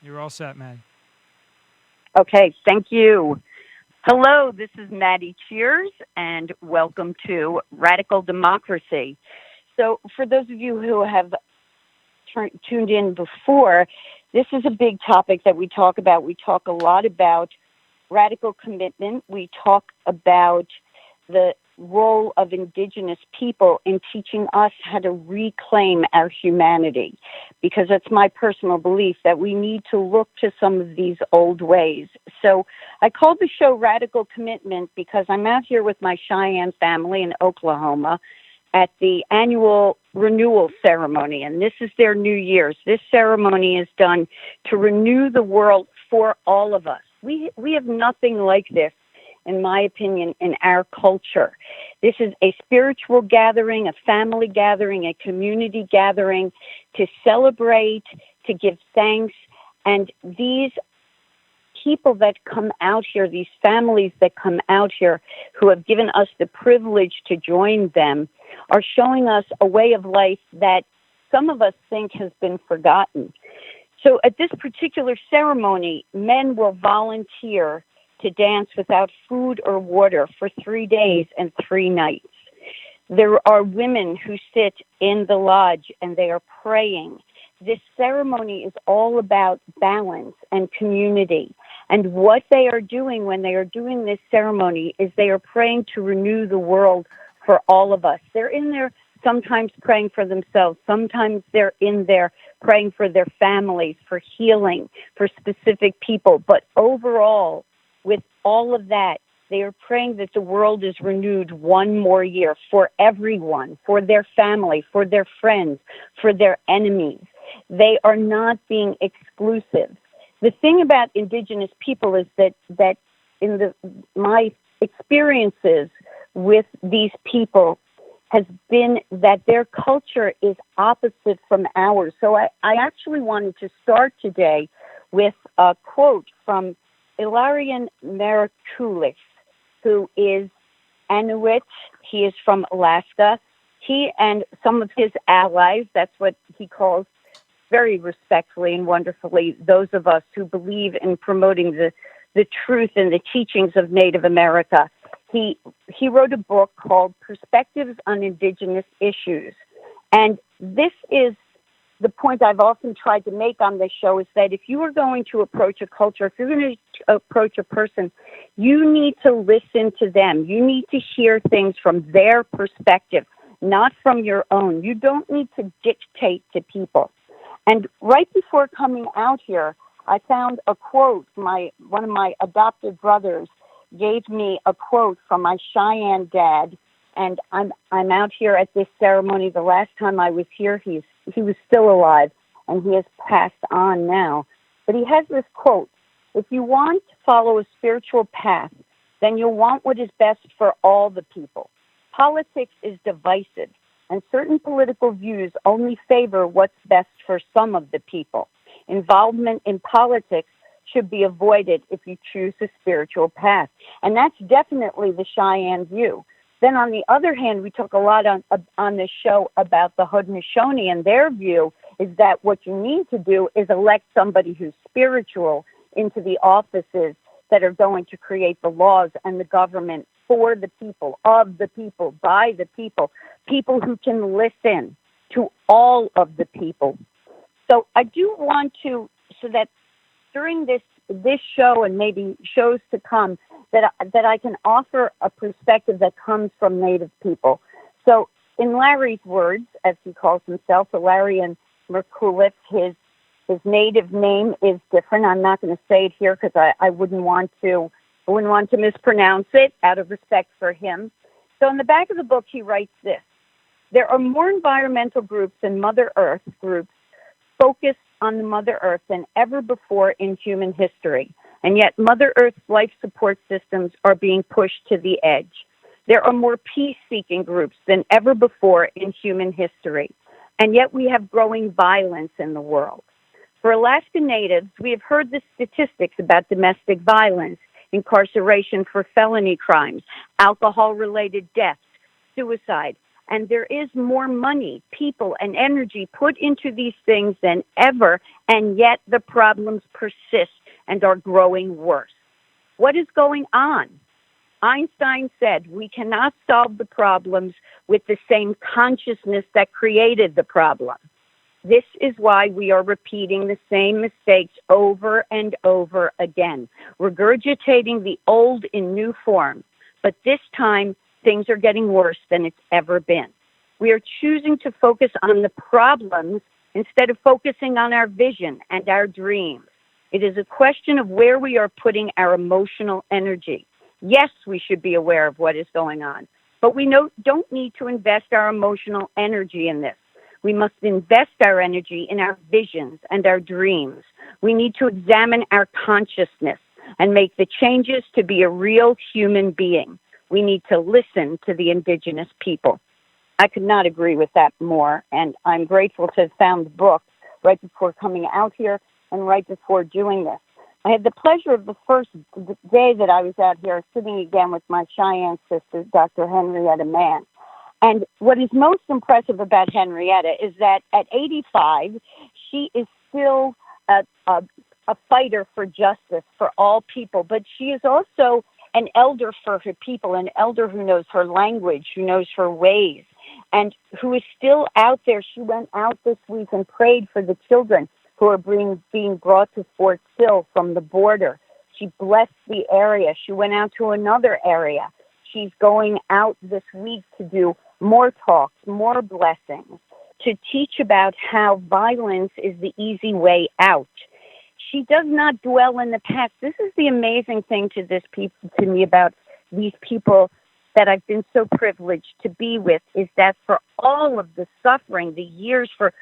You're all set, Maddi. Okay, thank you. Hello, this is Maddi. Cheers, and welcome to Radical Democracy. So, for those of you who have tuned in before, this is a big topic that we talk about. We talk a lot about radical commitment. We talk about the role of indigenous people in teaching us how to reclaim our humanity, because it's my personal belief that we need to look to some of these old ways. So I called the show Radical Commitment because I'm out here with my Cheyenne family in Oklahoma at the annual renewal ceremony, and this is their New Year's. This ceremony is done to renew the world for all of us. We have nothing like this, in my opinion, in our culture. This is a spiritual gathering, a family gathering, a community gathering to celebrate, to give thanks, and these people that come out here, these families that come out here who have given us the privilege to join them, are showing us a way of life that some of us think has been forgotten. So at this particular ceremony, men will volunteer to dance without food or water for 3 days and 3 nights. There are women who sit in the lodge and they are praying. This ceremony is all about balance and community. And what they are doing when they are doing this ceremony is they are praying to renew the world for all of us. They're in there sometimes praying for themselves. Sometimes they're in there praying for their families, for healing, for specific people. But overall, with all of that, they are praying that the world is renewed one more year for everyone, for their family, for their friends, for their enemies. They are not being exclusive. The thing about indigenous people is that in my experiences with these people has been that their culture is opposite from ours. So I actually wanted to start today with a quote from Ilarian Marakulis, who is Inuit. He is from Alaska. He and some of his allies, that's what he calls very respectfully and wonderfully those of us who believe in promoting the truth and the teachings of Native America. He wrote a book called Perspectives on Indigenous Issues. And this is the point I've often tried to make on this show, is that if you are going to approach a culture, if you're going to approach a person, you need to listen to them. You need to hear things from their perspective, not from your own. You don't need to dictate to people. And right before coming out here, I found a quote. One of my adopted brothers gave me a quote from my Cheyenne dad, and I'm out here at this ceremony. The last time I was here, he was still alive, and he has passed on now. But he has this quote: "If you want to follow a spiritual path, then you'll want what is best for all the people. Politics is divisive, and certain political views only favor what's best for some of the people. Involvement in politics should be avoided if you choose a spiritual path." And that's definitely the Cheyenne view. Then on the other hand, we talk a lot on this show about the Haudenosaunee, and their view is that what you need to do is elect somebody who's spiritual into the offices that are going to create the laws and the government for the people, of the people, by the people who can listen to all of the people. So I do want to, so that during this show and maybe shows to come, that I can offer a perspective that comes from Native people. So in Larry's words, as he calls himself, Ilarian Merkulif, his native name is different. I'm not going to say it here because I wouldn't want to mispronounce it out of respect for him. So in the back of the book, he writes this: "There are more environmental groups and Mother Earth groups focused on the Mother Earth than ever before in human history. And yet Mother Earth's life support systems are being pushed to the edge. There are more peace-seeking groups than ever before in human history. And yet we have growing violence in the world. For Alaska Natives, we have heard the statistics about domestic violence, incarceration for felony crimes, alcohol-related deaths, suicide. And there is more money, people, and energy put into these things than ever, and yet the problems persist and are growing worse. What is going on? Einstein said we cannot solve the problems with the same consciousness that created the problem. This is why we are repeating the same mistakes over and over again, regurgitating the old in new form. But this time, things are getting worse than it's ever been. We are choosing to focus on the problems instead of focusing on our vision and our dreams. It is a question of where we are putting our emotional energy. Yes, we should be aware of what is going on, but we don't need to invest our emotional energy in this. We must invest our energy in our visions and our dreams. We need to examine our consciousness and make the changes to be a real human being. We need to listen to the indigenous people. I could not agree with that more, and I'm grateful to have found the book right before coming out here and right before doing this. I had the pleasure of the first day that I was out here sitting again with my Cheyenne sister, Dr. Henrietta Mann. And what is most impressive about Henrietta is that at 85, she is still a fighter for justice for all people, but she is also an elder for her people, an elder who knows her language, who knows her ways, and who is still out there. She went out this week and prayed for the children who are being brought to Fort Sill from the border. She blessed the area. She went out to another area. She's going out this week to do more talks, more blessings, to teach about how violence is the easy way out. She does not dwell in the past. This is the amazing thing to me about these people that I've been so privileged to be with, is that for all of the suffering, the years, for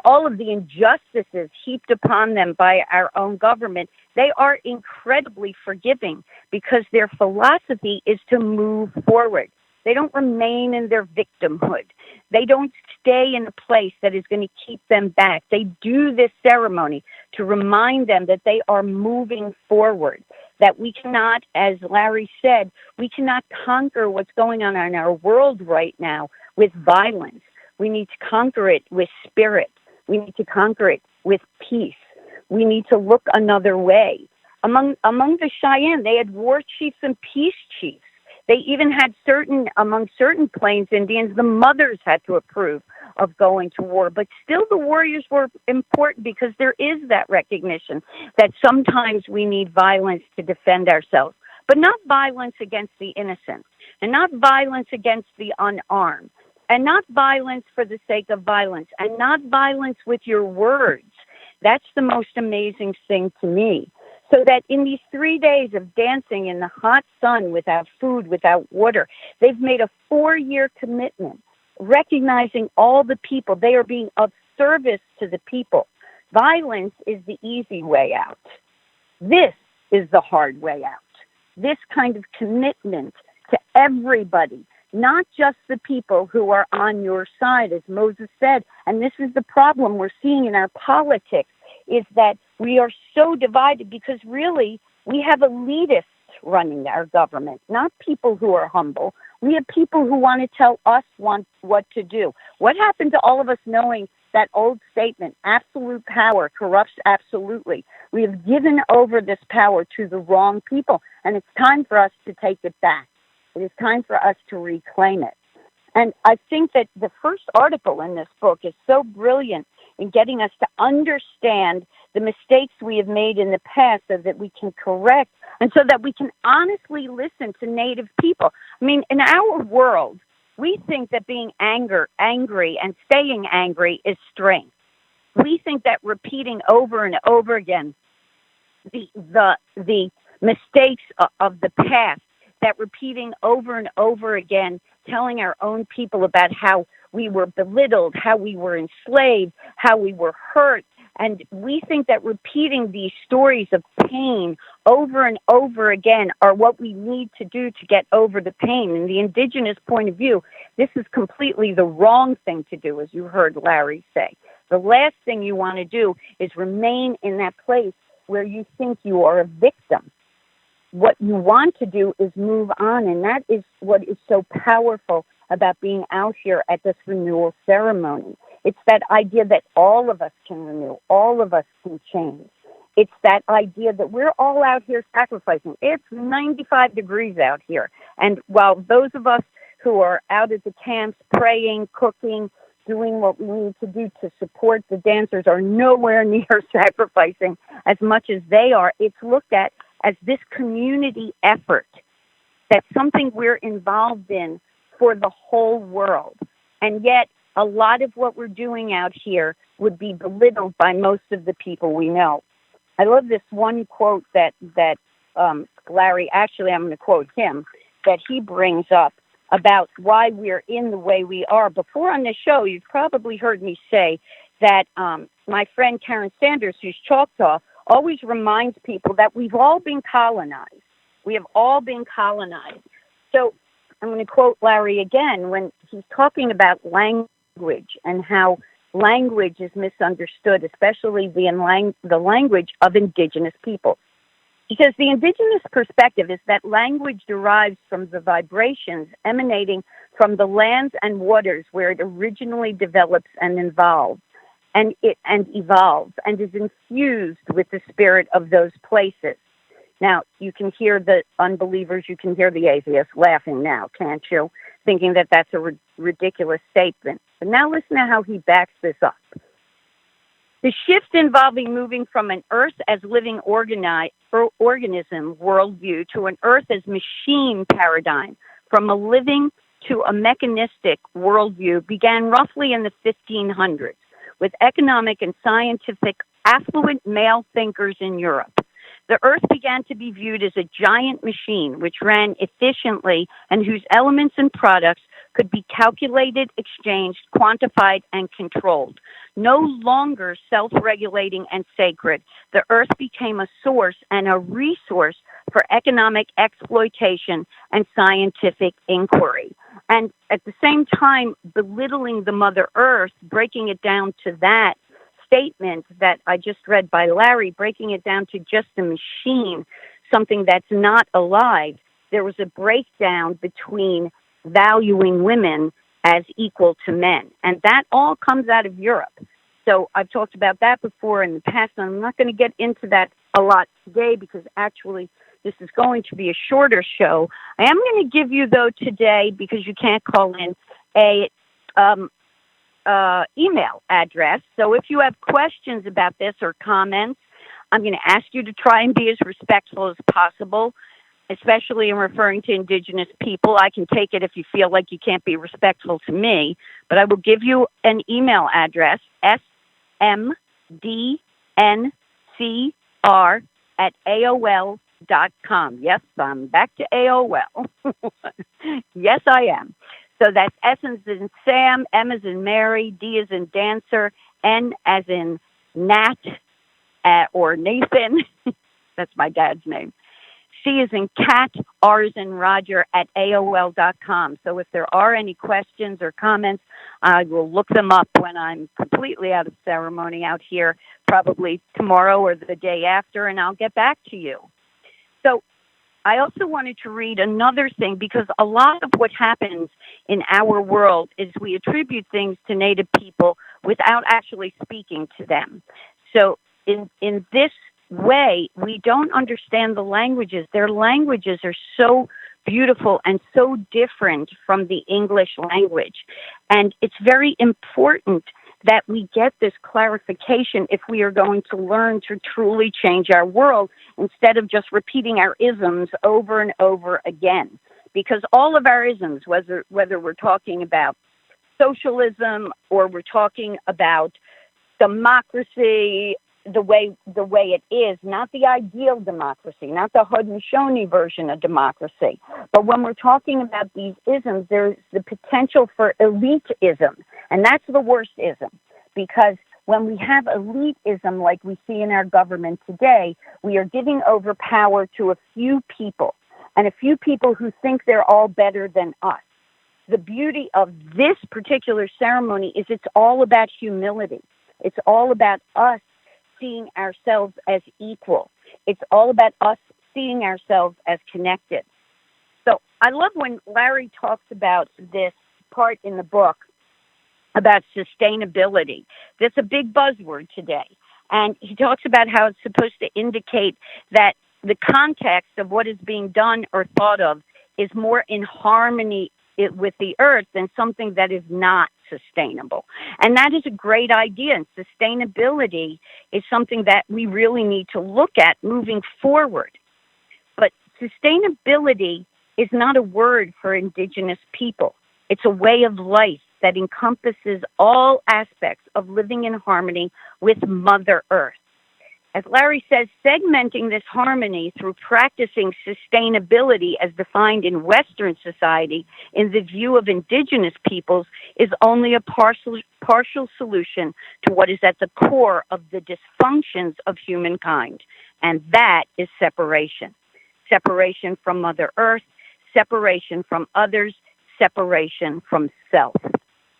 all of the injustices heaped upon them by our own government, they are incredibly forgiving because their philosophy is to move forward. They don't remain in their victimhood. They don't stay in a place that is going to keep them back. They do this ceremony to remind them that they are moving forward, that we cannot, as Larry said, we cannot conquer what's going on in our world right now with violence. We need to conquer it with spirit. We need to conquer it with peace. We need to look another way. Among the Cheyenne, they had war chiefs and peace chiefs. They even had among certain Plains Indians, the mothers had to approve of going to war. But still the warriors were important because there is that recognition that sometimes we need violence to defend ourselves, but not violence against the innocent, and not violence against the unarmed, and not violence for the sake of violence, and not violence with your words. That's the most amazing thing to me. So that in these 3 days of dancing in the hot sun, without food, without water, they've made a 4-year commitment, recognizing all the people. They are being of service to the people. Violence is the easy way out. This is the hard way out. This kind of commitment to everybody, not just the people who are on your side, as Moses said. And this is the problem we're seeing in our politics, is that we are so divided because really we have elitists running our government, not people who are humble. We have people who want to tell us what to do. What happened to all of us knowing that old statement, absolute power corrupts absolutely? We have given over this power to the wrong people, and it's time for us to take it back. It is time for us to reclaim it. And I think that the first article in this book is so brilliant in getting us to understand the mistakes we have made in the past so that we can correct and so that we can honestly listen to Native people. I mean, in our world, we think that being angry and staying angry is strength. We think that repeating over and over again the mistakes of the past, that repeating over and over again, telling our own people about how we were belittled, how we were enslaved, how we were hurt. And we think that repeating these stories of pain over and over again are what we need to do to get over the pain. In the indigenous point of view, this is completely the wrong thing to do, as you heard Larry say. The last thing you want to do is remain in that place where you think you are a victim. What you want to do is move on, and that is what is so powerful about being out here at this renewal ceremony. It's that idea that all of us can renew, all of us can change. It's that idea that we're all out here sacrificing. It's 95 degrees out here. And while those of us who are out at the camps praying, cooking, doing what we need to do to support the dancers are nowhere near sacrificing as much as they are, it's looked at as this community effort. That's something we're involved in for the whole world. And yet, a lot of what we're doing out here would be belittled by most of the people we know. I love this one quote that Larry, actually I'm going to quote him, that he brings up about why we're in the way we are. Before on this show, you've probably heard me say that my friend Karen Sanders, who's Choctaw, always reminds people that we've all been colonized. We have all been colonized. So I'm going to quote Larry again when he's talking about language and how language is misunderstood, especially the language of indigenous people. Because the indigenous perspective is that language derives from the vibrations emanating from the lands and waters where it originally develops and evolves, and is infused with the spirit of those places. Now, you can hear the unbelievers, you can hear the atheists laughing now, can't you? Thinking that that's a ridiculous statement. But now listen to how he backs this up. The shift involving moving from an Earth as living organism worldview to an Earth as machine paradigm, from a living to a mechanistic worldview, began roughly in the 1500s with economic and scientific affluent male thinkers in Europe. The Earth began to be viewed as a giant machine which ran efficiently and whose elements and products could be calculated, exchanged, quantified, and controlled. No longer self-regulating and sacred, the Earth became a source and a resource for economic exploitation and scientific inquiry. And at the same time, belittling the Mother Earth, breaking it down to that statement that I just read by Larry, breaking it down to just a machine, something that's not alive, there was a breakdown between valuing women as equal to men. And that all comes out of Europe. So I've talked about that before in the past, and I'm not going to get into that a lot today because actually this is going to be a shorter show. I am going to give you, though, today, because you can't call in, a email address. So if you have questions about this or comments, I'm going to ask you to try and be as respectful as possible, especially in referring to indigenous people. I can take it if you feel like you can't be respectful to me, but I will give you an email address, smdncr@aol.com. Yes, I'm back to AOL. Yes, I am. So that's S as in Sam, M as in Mary, D as in Dancer, N as in Nat or Nathan. That's my dad's name. C as in Cat, R as in Roger at AOL.com. So if there are any questions or comments, I will look them up when I'm completely out of ceremony out here, probably tomorrow or the day after, and I'll get back to you. So I also wanted to read another thing, because a lot of what happens in our world is we attribute things to Native people without actually speaking to them. So in this way, we don't understand the languages. Their languages are so beautiful and so different from the English language. And it's very important that we get this clarification if we are going to learn to truly change our world instead of just repeating our isms over and over again. Because all of our isms, whether we're talking about socialism or we're talking about democracy, the way it is, not the ideal democracy, not the Haudenosaunee version of democracy. But when we're talking about these isms, there's the potential for elitism, and that's the worst ism, because when we have elitism like we see in our government today, we are giving over power to a few people, and a few people who think they're all better than us. The beauty of this particular ceremony is it's all about humility. It's all about us seeing ourselves as equal. It's all about us seeing ourselves as connected. So I love when Larry talks about this part in the book about sustainability. That's a big buzzword today. And he talks about how it's supposed to indicate that the context of what is being done or thought of is more in harmony with the earth than something that is not sustainable. And that is a great idea. And sustainability is something that we really need to look at moving forward. But sustainability is not a word for indigenous people. It's a way of life that encompasses all aspects of living in harmony with Mother Earth. As Larry says, segmenting this harmony through practicing sustainability as defined in Western society in the view of indigenous peoples is only a partial solution to what is at the core of the dysfunctions of humankind, and that is separation. Separation from Mother Earth, separation from others, separation from self.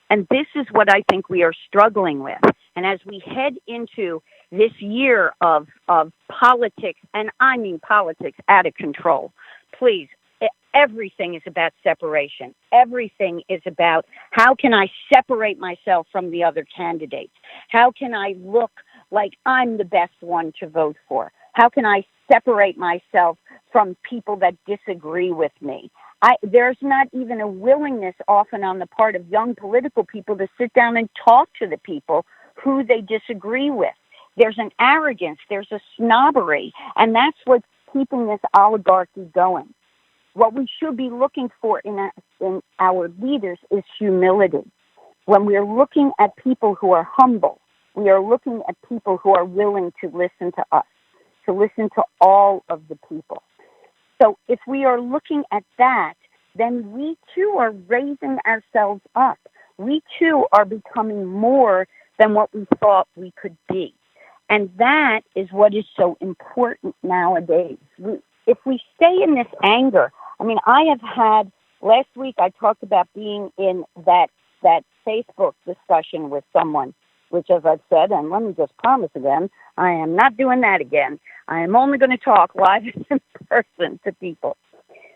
And this is what I think we are struggling with. And as we head into this year of politics, and I mean politics out of control, please, everything is about separation. Everything is about how can I separate myself from the other candidates? How can I look like I'm the best one to vote for? How can I separate myself from people that disagree with me? There's not even a willingness often on the part of young political people to sit down and talk to the people who they disagree with. There's an arrogance, there's a snobbery, and that's what's keeping this oligarchy going. What we should be looking for in our leaders is humility. When we're looking at people who are humble, we are looking at people who are willing to listen to us, to listen to all of the people. So if we are looking at that, then we too are raising ourselves up. We too are becoming more than what we thought we could be. And that is what is so important nowadays. If we stay in this anger, I mean, I have had, last week I talked about being in that Facebook discussion with someone, which, as I've said, and let me just promise again, I am not doing that again. I am only going to talk live in person to people.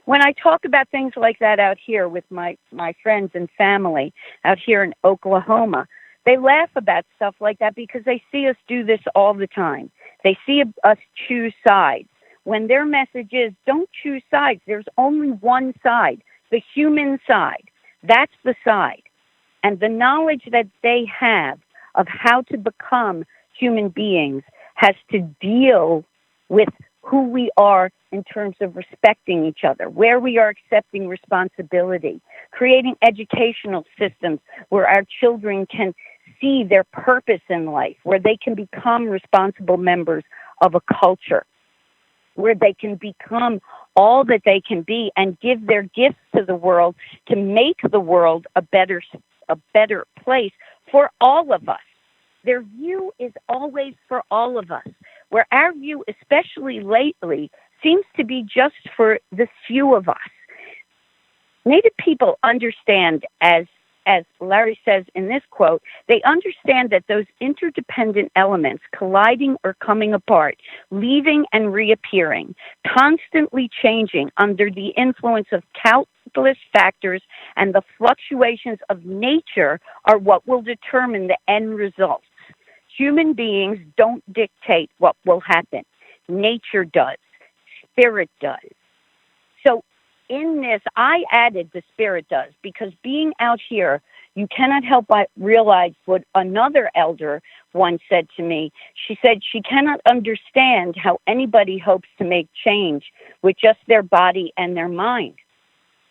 When I talk about things like that out here with my friends and family out here in Oklahoma, they laugh about stuff like that because they see us do this all the time. They see us choose sides. When their message is, don't choose sides, there's only one side, the human side. That's the side. And the knowledge that they have of how to become human beings has to deal with who we are in terms of respecting each other, where we are accepting responsibility, creating educational systems where our children can see their purpose in life, where they can become responsible members of a culture, where they can become all that they can be and give their gifts to the world to make the world a better place for all of us. Their view is always for all of us, where our view, especially lately, seems to be just for the few of us. Native people understand, as Larry says in this quote, they understand that those interdependent elements colliding or coming apart, leaving and reappearing, constantly changing under the influence of countless factors and the fluctuations of nature are what will determine the end results. Human beings don't dictate what will happen. Nature does. Spirit does. So in this, I added the spirit does, because being out here, you cannot help but realize what another elder once said to me. She said she cannot understand how anybody hopes to make change with just their body and their mind.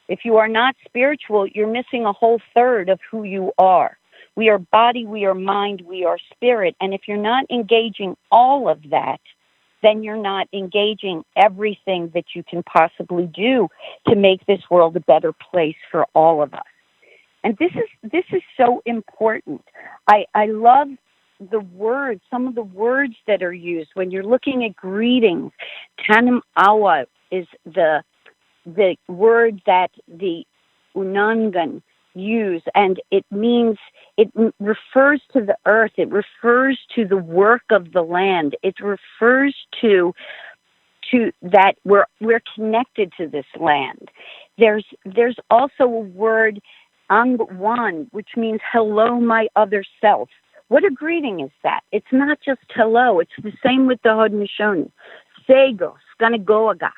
If you are not spiritual, you're missing a whole third of who you are. We are body, we are mind, we are spirit. And if you're not engaging all of that, then you're not engaging everything that you can possibly do to make this world a better place for all of us. And this is so important. I love the words, some of the words that are used when you're looking at greetings. Tanam awa is the word that the Unangan use, and it refers to the earth, it refers to the work of the land, it refers to that we're connected to this land. There's also a word Ang Wan, which means hello, my other self. What a greeting is that? It's not just hello. It's the same with the Haudenosaunee. Sego, Skanagoaga,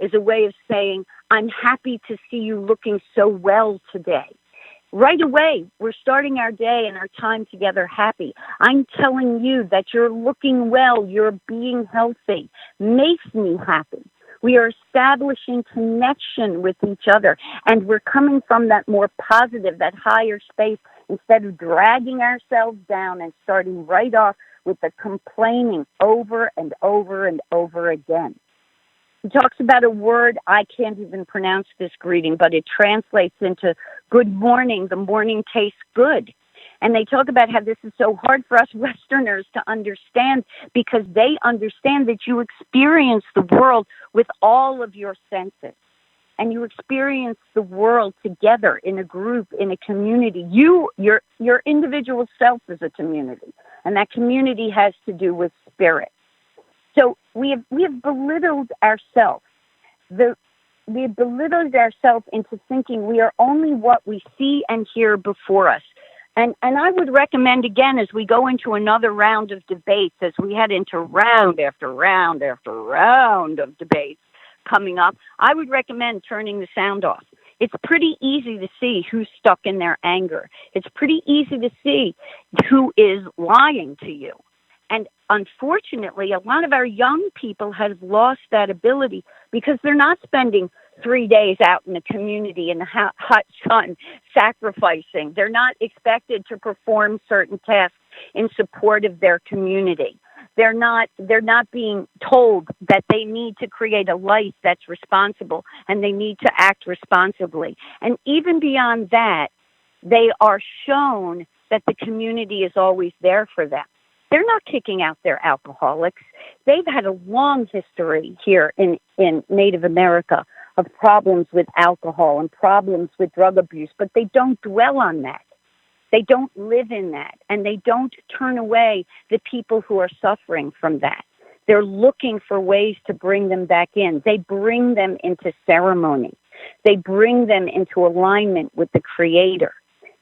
is a way of saying, I'm happy to see you looking so well today. Right away, we're starting our day and our time together happy. I'm telling you that you're looking well, you're being healthy, makes me happy. We are establishing connection with each other, and we're coming from that more positive, that higher space, instead of dragging ourselves down and starting right off with the complaining over and over and over again. He talks about a word, I can't even pronounce this greeting, but it translates into good morning. The morning tastes good. And they talk about how this is so hard for us Westerners to understand because they understand that you experience the world with all of your senses. And you experience the world together in a group, in a community. Your individual self is a community. And that community has to do with spirit. So we have belittled ourselves. We have belittled ourselves into thinking we are only what we see and hear before us. And I would recommend, again, as we go into another round of debates, as we head into round after round after round of debates coming up, I would recommend turning the sound off. It's pretty easy to see who's stuck in their anger. It's pretty easy to see who is lying to you. And unfortunately, a lot of our young people have lost that ability because they're not spending 3 days out in the community in the hot sun sacrificing. They're not expected to perform certain tasks in support of their community. They're not being told that they need to create a life that's responsible and they need to act responsibly. And even beyond that, they are shown that the community is always there for them. They're not kicking out their alcoholics. They've had a long history here in Native America of problems with alcohol and problems with drug abuse, but they don't dwell on that. They don't live in that, and they don't turn away the people who are suffering from that. They're looking for ways to bring them back in. They bring them into ceremony. They bring them into alignment with the Creator.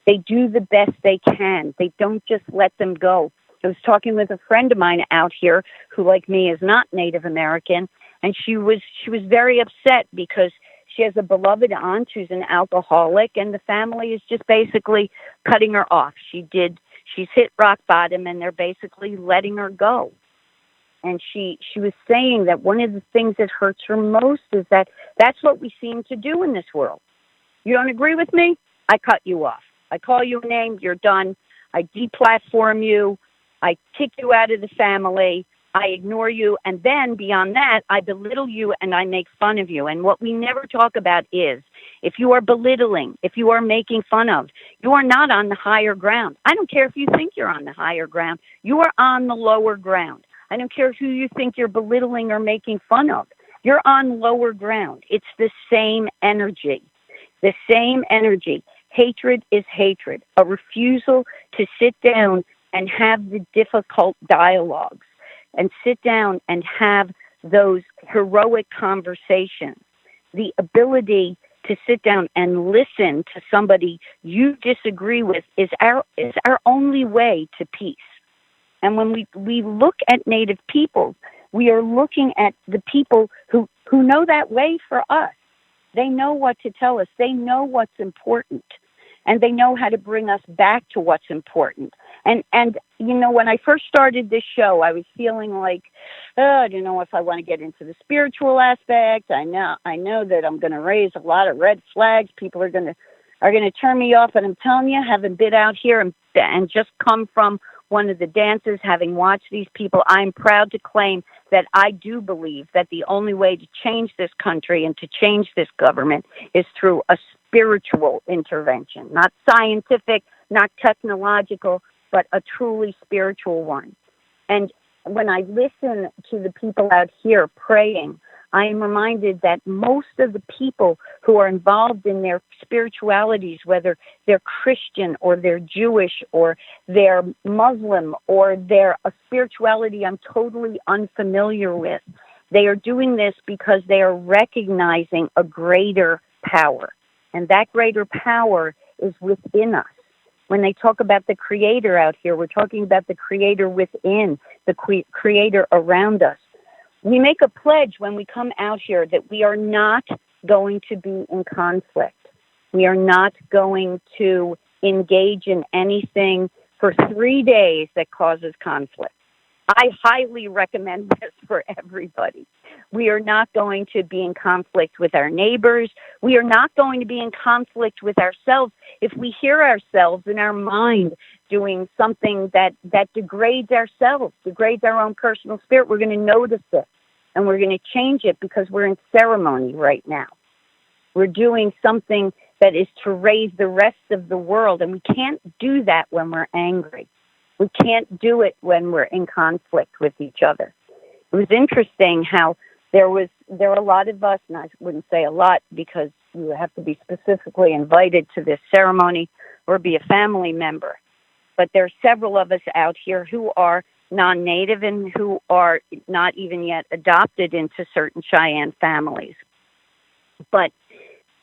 They do the best they can. They don't just let them go. I was talking with a friend of mine out here who, like me, is not Native American, and she was very upset because she has a beloved aunt who's an alcoholic, and the family is just basically cutting her off. She's hit rock bottom, and they're basically letting her go. And she was saying that one of the things that hurts her most is that that's what we seem to do in this world. You don't agree with me? I cut you off. I call you a name, you're done. I deplatform you. I kick you out of the family, I ignore you, and then beyond that, I belittle you and I make fun of you. And what we never talk about is, if you are belittling, if you are making fun of, you are not on the higher ground. I don't care if you think you're on the higher ground. You are on the lower ground. I don't care who you think you're belittling or making fun of. You're on lower ground. It's the same energy. The same energy. Hatred is hatred. A refusal to sit down and have the difficult dialogues and sit down and have those heroic conversations. The ability to sit down and listen to somebody you disagree with is our only way to peace. And when we look at Native people, we are looking at the people who know that way for us. They know what to tell us. They know what's important. And they know how to bring us back to what's important. And you know, when I first started this show, I was feeling like, I don't know if I want to get into the spiritual aspect. I know that I'm going to raise a lot of red flags. People are going to turn me off. And I'm telling you, having been out here and just come from one of the dances, having watched these people, I'm proud to claim that I do believe that the only way to change this country and to change this government is through a spiritual intervention, not scientific, not technological, but a truly spiritual one. And when I listen to the people out here praying, I am reminded that most of the people who are involved in their spiritualities, whether they're Christian or they're Jewish or they're Muslim or they're a spirituality I'm totally unfamiliar with, they are doing this because they are recognizing a greater power. And that greater power is within us. When they talk about the Creator out here, we're talking about the Creator within, the Creator around us. We make a pledge when we come out here that we are not going to be in conflict. We are not going to engage in anything for 3 days that causes conflict. I highly recommend this for everybody. We are not going to be in conflict with our neighbors. We are not going to be in conflict with ourselves. If we hear ourselves in our mind doing something that degrades ourselves, degrades our own personal spirit, we're going to notice it and we're going to change it because we're in ceremony right now. We're doing something that is to raise the rest of the world, and we can't do that when we're angry. We can't do it when we're in conflict with each other. It was interesting how there were a lot of us, and I wouldn't say a lot because you have to be specifically invited to this ceremony or be a family member. But there are several of us out here who are non-native and who are not even yet adopted into certain Cheyenne families. But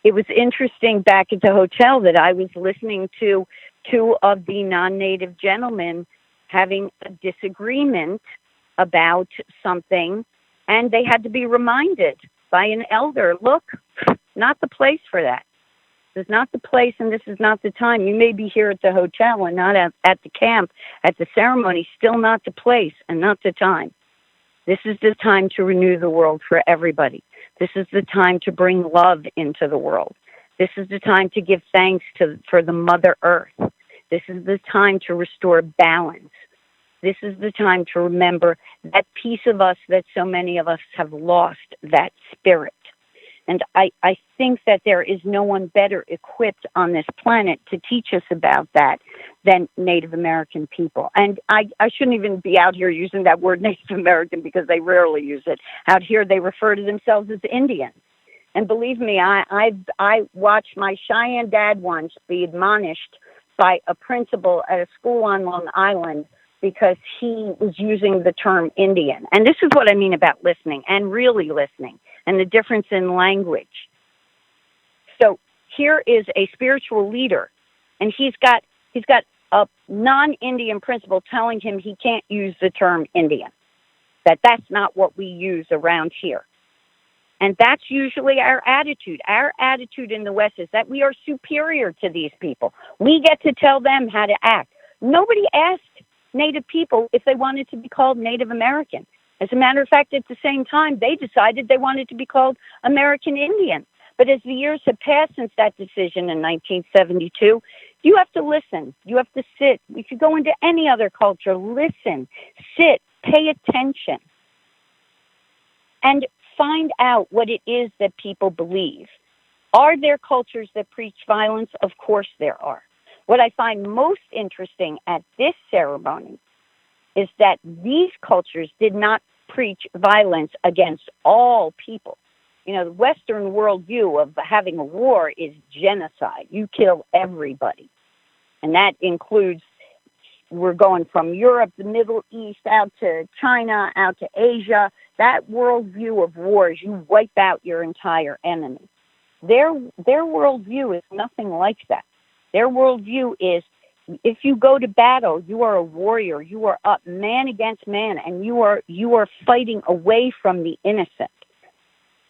it was interesting back at the hotel that I was listening to two of the non-native gentlemen having a disagreement about something, and they had to be reminded by an elder, look, not the place for that. This is not the place, and this is not the time. You may be here at the hotel and not at the camp, at the ceremony, still not the place and not the time. This is the time to renew the world for everybody. This is the time to bring love into the world. This is the time to give thanks for the Mother Earth. This is the time to restore balance. This is the time to remember that piece of us that so many of us have lost, that spirit. And I think that there is no one better equipped on this planet to teach us about that than Native American people. And I shouldn't even be out here using that word Native American because they rarely use it. Out here they refer to themselves as Indians. And believe me, I watched my Cheyenne dad once be admonished by a principal at a school on Long Island because he was using the term Indian. And this is what I mean about listening and really listening and the difference in language. So here is a spiritual leader, and he's got a non-Indian principal telling him he can't use the term Indian, that's not what we use around here. And that's usually our attitude. Our attitude in the West is that we are superior to these people. We get to tell them how to act. Nobody asked Native people if they wanted to be called Native American. As a matter of fact, at the same time, they decided they wanted to be called American Indian. But as the years have passed since that decision in 1972, you have to listen. You have to sit. You could go into any other culture. Listen, sit, pay attention, and find out what it is that people believe. Are there cultures that preach violence? Of course there are. What I find most interesting at this ceremony is that these cultures did not preach violence against all people. You know, the Western worldview of having a war is genocide. You kill everybody. And that includes, we're going from Europe, the Middle East, out to China, out to Asia. That worldview of wars, you wipe out your entire enemy. Their worldview is nothing like that. Their worldview is, if you go to battle, you are a warrior. You are up man against man, and you are fighting away from the innocent.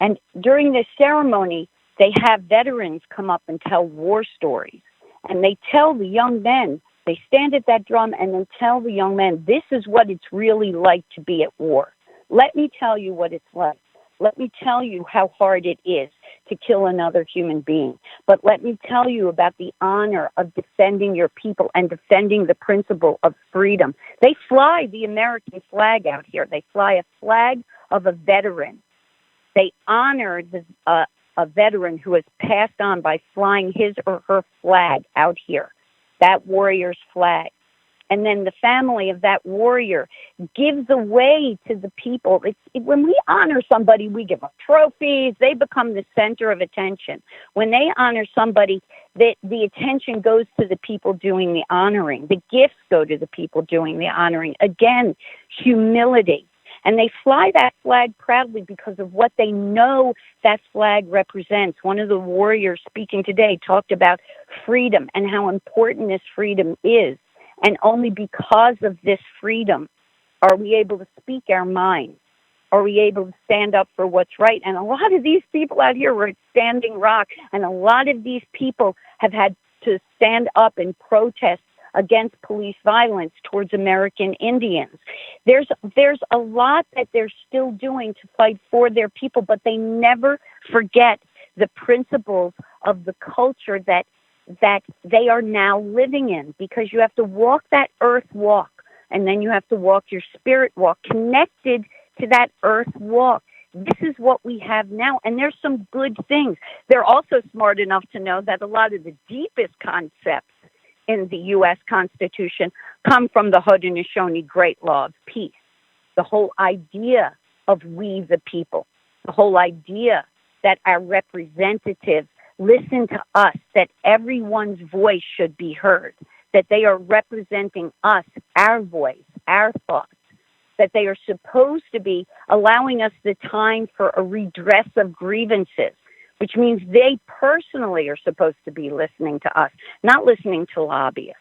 And during this ceremony, they have veterans come up and tell war stories. And they tell the young men, they stand at that drum and they tell the young men, this is what it's really like to be at war. Let me tell you what it's like. Let me tell you how hard it is to kill another human being. But let me tell you about the honor of defending your people and defending the principle of freedom. They fly the American flag out here. They fly a flag of a veteran. They honor a veteran who has passed on by flying his or her flag out here, that warrior's flag. And then the family of that warrior gives away to the people. When we honor somebody, we give them trophies. They become the center of attention. When they honor somebody, the attention goes to the people doing the honoring. The gifts go to the people doing the honoring. Again, humility. And they fly that flag proudly because of what they know that flag represents. One of the warriors speaking today talked about freedom and how important this freedom is. And only because of this freedom are we able to speak our mind. Are we able to stand up for what's right? And a lot of these people out here were at Standing Rock, and a lot of these people have had to stand up and protest against police violence towards American Indians. There's a lot that they're still doing to fight for their people, but they never forget the principles of the culture that they are now living in, because you have to walk that earth walk, and then you have to walk your spirit walk, connected to that earth walk. This is what we have now, and there's some good things. They're also smart enough to know that a lot of the deepest concepts in the U.S. Constitution come from the Haudenosaunee Great Law of Peace. The whole idea of we the people, the whole idea that our representatives listen to us, that everyone's voice should be heard, that they are representing us, our voice, our thoughts, that they are supposed to be allowing us the time for a redress of grievances, which means they personally are supposed to be listening to us, not listening to lobbyists.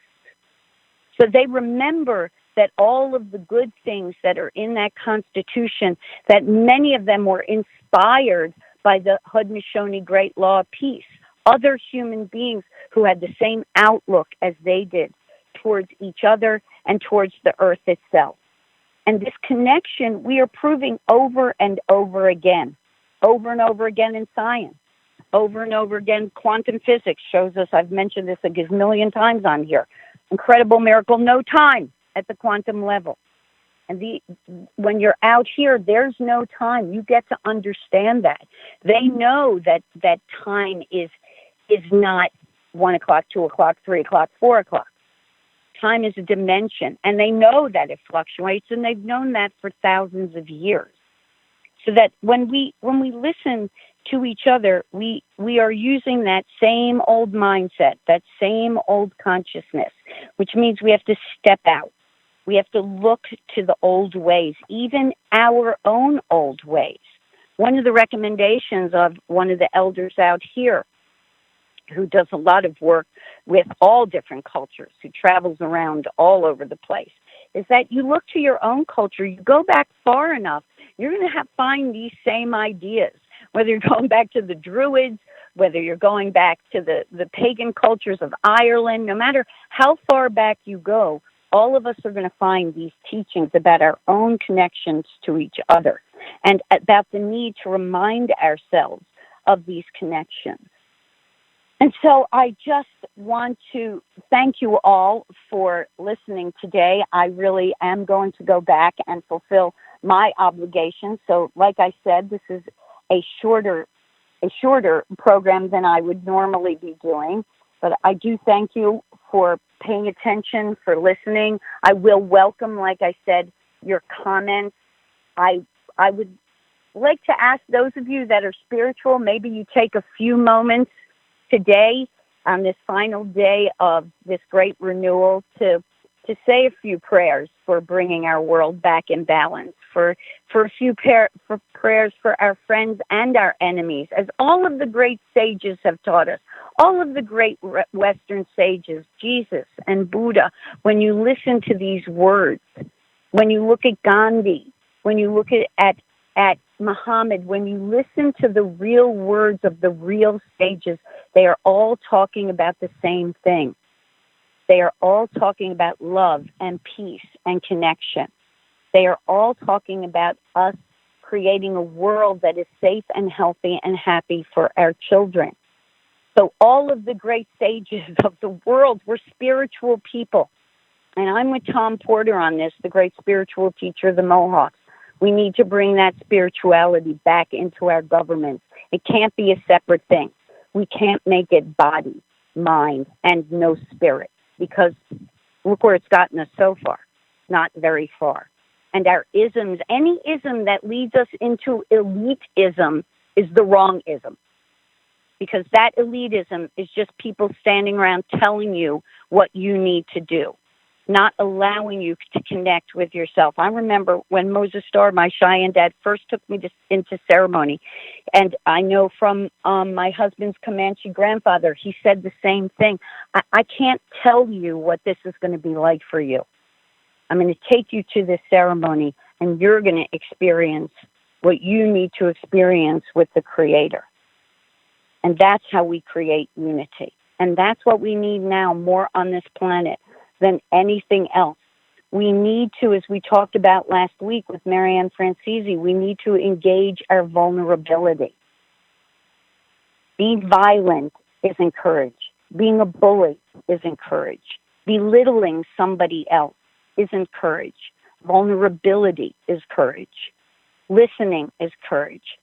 So they remember that all of the good things that are in that Constitution, that many of them were inspired by the Haudenosaunee Great Law of Peace, other human beings who had the same outlook as they did towards each other and towards the earth itself. And this connection we are proving over and over again in science. Over and over again, quantum physics shows us, I've mentioned this a gazillion times on here, incredible miracle, no time at the quantum level. And when you're out here, there's no time. You get to understand that. They know that time is not 1 o'clock, 2 o'clock, 3 o'clock, 4 o'clock. Time is a dimension, and they know that it fluctuates, and they've known that for thousands of years. So that when we listen to each other, we are using that same old mindset, that same old consciousness, which means we have to step out. We have to look to the old ways, even our own old ways. One of the recommendations of one of the elders out here, who does a lot of work with all different cultures, who travels around all over the place, is that you look to your own culture, you go back far enough, you're going to find these same ideas, whether you're going back to the Druids, whether you're going back to the pagan cultures of Ireland, no matter how far back you go, all of us are going to find these teachings about our own connections to each other and about the need to remind ourselves of these connections. And so I just want to thank you all for listening today. I really am going to go back and fulfill my obligations. So like I said, this is a shorter program than I would normally be doing. But I do thank you for paying attention, for listening. I will welcome, like I said, your comments. I would like to ask those of you that are spiritual, maybe you take a few moments today on this final day of this great renewal to say a few prayers for bringing our world back in balance, for a few prayers for our friends and our enemies, as all of the great sages have taught us, all of the great Western sages, Jesus and Buddha. When you listen to these words, when you look at Gandhi, when you look at Muhammad, when you listen to the real words of the real sages, they are all talking about the same thing. They are all talking about love and peace and connection. They are all talking about us creating a world that is safe and healthy and happy for our children. So all of the great sages of the world were spiritual people. And I'm with Tom Porter on this, the great spiritual teacher of the Mohawks. We need to bring that spirituality back into our governments. It can't be a separate thing. We can't make it body, mind, and no spirit, because look where it's gotten us so far, not very far. And our isms, any ism that leads us into elitism is the wrong ism, because that elitism is just people standing around telling you what you need to do. not allowing you to connect with yourself. I remember when Moses Starr, my Cheyenne dad, first took me into ceremony, and I know from my husband's Comanche grandfather, he said the same thing. I can't tell you what this is going to be like for you. I'm going to take you to this ceremony, and you're going to experience what you need to experience with the Creator. And that's how we create unity. And that's what we need now more on this planet than anything else. We need to, as we talked about last week with Marianne Francisi, we need to engage our vulnerability. Being violent is encouraged. Being a bully is encouraged. Belittling somebody else is encouraged. Vulnerability is courage. Listening is courage.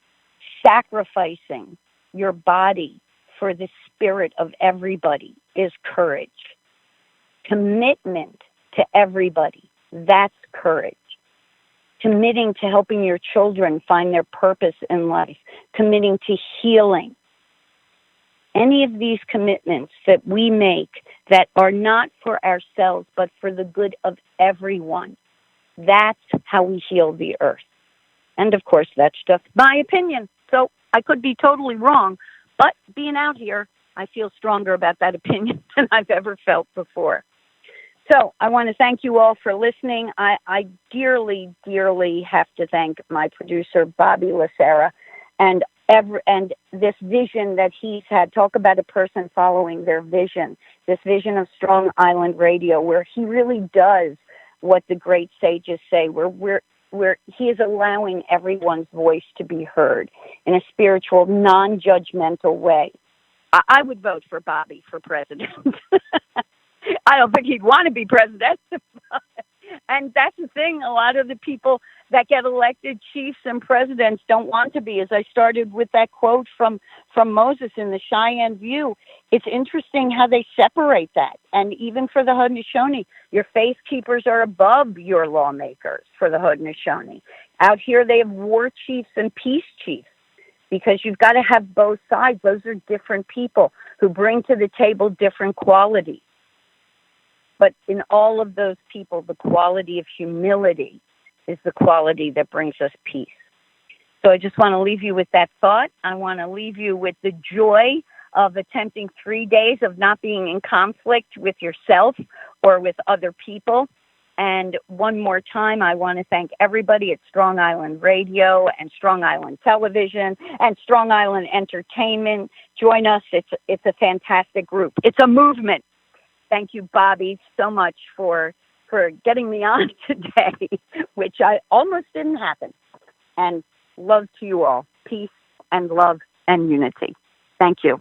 Sacrificing your body for the spirit of everybody is courage. Commitment to everybody, that's courage. Committing to helping your children find their purpose in life. Committing to healing. Any of these commitments that we make that are not for ourselves but for the good of everyone, that's how we heal the earth. And of course, that's just my opinion. So I could be totally wrong, but being out here, I feel stronger about that opinion than I've ever felt before. So I want to thank you all for listening. I dearly, dearly have to thank my producer, Bobby Lacera, and this vision that he's had. Talk about a person following their vision, this vision of Strong Island Radio, where he really does what the great sages say, where he is allowing everyone's voice to be heard in a spiritual, non-judgmental way. I would vote for Bobby for president. I don't think he'd want to be president. And that's the thing. A lot of the people that get elected chiefs and presidents don't want to be. As I started with that quote from Moses in the Cheyenne View, it's interesting how they separate that. And even for the Haudenosaunee, your faith keepers are above your lawmakers for the Haudenosaunee. Out here, they have war chiefs and peace chiefs because you've got to have both sides. Those are different people who bring to the table different qualities. But in all of those people, the quality of humility is the quality that brings us peace. So I just want to leave you with that thought. I want to leave you with the joy of attempting 3 days of not being in conflict with yourself or with other people. And one more time, I want to thank everybody at Strong Island Radio and Strong Island Television and Strong Island Entertainment. Join us. It's a fantastic group. It's a movement. Thank you, Bobby, so much for getting me on today, which I almost didn't happen. And love to you all. Peace and love and unity. Thank you.